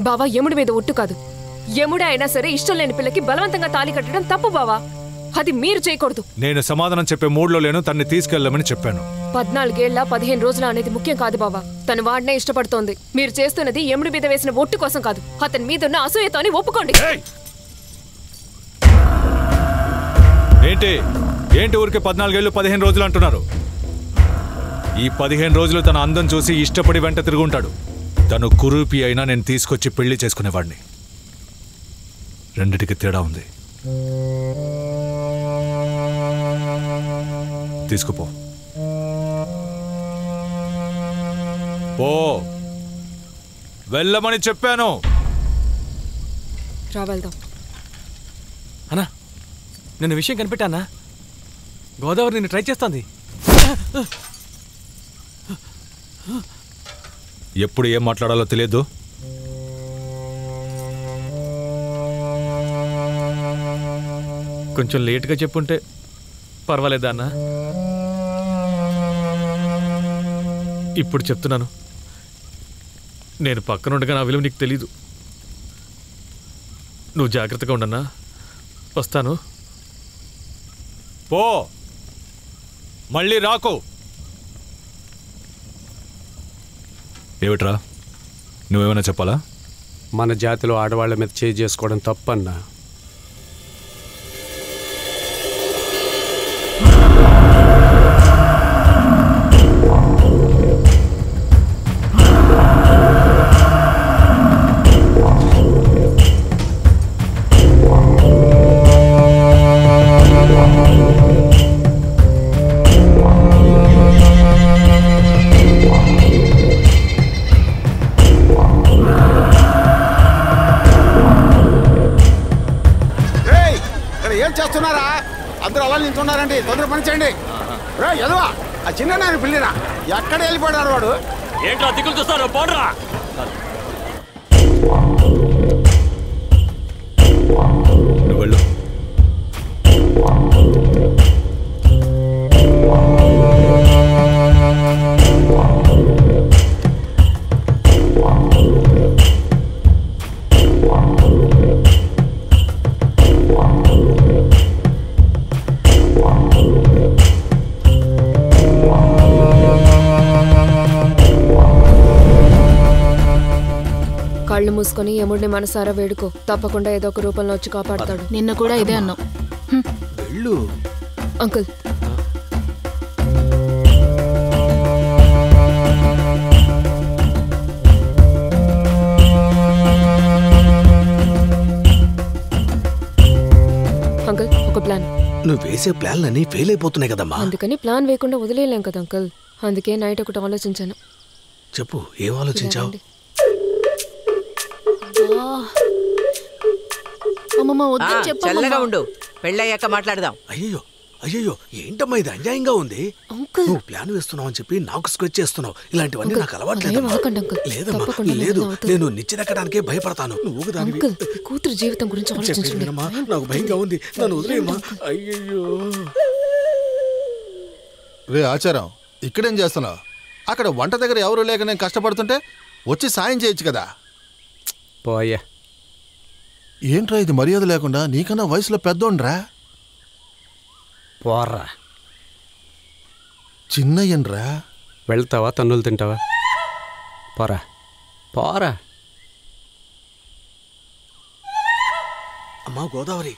బావా యముడి మీద ఒట్టు కాదు. యముడే అయినా సరే ఇష్టం లేని పిల్లకి బలవంతంగా తాళి కట్టడం తప్పు బావా. అది మీరు చేయకూడదు. నేను సమాధానం చెప్పే మూడ్లో లేను. తన్ని తీసుకెళ్ళమని చెప్పాను. 14 ఏళ్ల 15 రోజుల అనేది ముఖ్యం కాదు బావా. తను వాడినే ఇష్టపడుతోంది. మీరు చేస్తున్నది యముడి మీద వేసిన ఒట్టు కోసం కాదు, అతని మీద ఉన్న అసూయతోని ఒప్పుకోండి. ఏంటి ఏంటి ఊరికి 14 ఏళ్ళు 15 రోజులు అంటున్నారు? ఈ 15 రోజులు తన అందం చూసి ఇష్టపడి వెంట తిరుగుంటాడు. తను కురూపి అయినా నేను తీసుకొచ్చి పెళ్లి చేసుకునేవాడిని. రెండిటికి తేడా ఉంది. తీసుకుపో. పో, వెళ్ళమని చెప్పాను. రావెళ్దాం. అన్నా, నిన్న విషయం కనిపెట్టానా? గోదావరి నిన్ను ట్రై చేస్తోంది. ఎప్పుడు ఏం మాట్లాడాలో తెలియదు. కొంచెం లేట్గా చెప్పుంటే పర్వాలేదా అన్నా? ఇప్పుడు చెప్తున్నాను, నేను పక్కనుండగా నా విలువ నీకు తెలీదు. నువ్వు జాగ్రత్తగా ఉండన్నా. వస్తాను. పో, మళ్ళీ రాకు. ఏమిట్రా, నువ్వేమైనా చెప్పాలా? మన జాతిలో ఆడవాళ్ల మీద చేయి చేసుకోవడం తప్పన్నా. అందరూ అలా నించున్నారండి, తొందర పని చేయండి. ఎదవా, ఆ చిన్న నాయన పిల్లిరా, ఎక్కడ వెళ్ళిపోయాడు వాడు? ఏంటో దిక్కులు చూస్తారు, పోడ్రా. నువ్వు వెళ్ళు. కళ్ళు మూసుకొని యముడిని మనసారా వేడుకో. తప్పకుండా ఏదో ఒక రూపంలో వచ్చి కాపాడతాడు. నిన్న కూడా ఇదే అన్నావు. వెళ్ళు అంకుల్. అంకుల్, ఒక ప్లాన్. నువ్వు వేసే ప్లాన్లన్నీ ఫెయిల్ అయిపోతున్నాయి కదమ్మా. అందుకని ప్లాన్ వేయకుండా వదిలేయలేం కదా అంకుల్. అందుకే నైట్ ఒకటి ఆలోచించాను. చెప్పు, ఏం ఆలోచించావు? చల్లగా ఉండు, పెళ్ళయ్యాక మాట్లాడదాం. అయ్యో అయ్యో, ఏంటమ్మా ఇది అన్యాయంగా ఉంది. నువ్వు ప్లాన్ వేస్తున్నావు అని చెప్పి నాకు స్కెచ్ చేస్తున్నావు. ఇలాంటివన్నీ నాకు అలవాట్లేదు. లేదమ్మా, లేదు, నేను నిచ్చెనెక్కడానికే భయపడతాను. నువ్వు దానివి. కూతురు జీవితం గురించి ఆలోచించండి. నాకు భయంగా ఉంది, నన్ను వదిలేయమ్మా. అయ్యయ్యో. రే ఆచారం, ఇక్కడేం చేస్తున్నావు? అక్కడ వంట దగ్గర ఎవరు లేక నేను కష్టపడుతుంటే వచ్చి సాయం చేయొచ్చు కదా. పోయా. ఏంట్రా ఇది మర్యాద లేకుండా? నీకన్నా వయసులో పెద్దోండ్రా. పోర్రా. చిన్నయ్యన్రా. వెళ్తావా, తన్నులు తింటావా? పోరా పోరా. అమ్మా గోదావరి,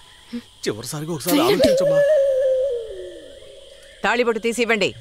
చివరిసారిగా ఒకసారి ఆలోచించమ్మా. తాళిబొట్టు తీసి ఇవ్వండి.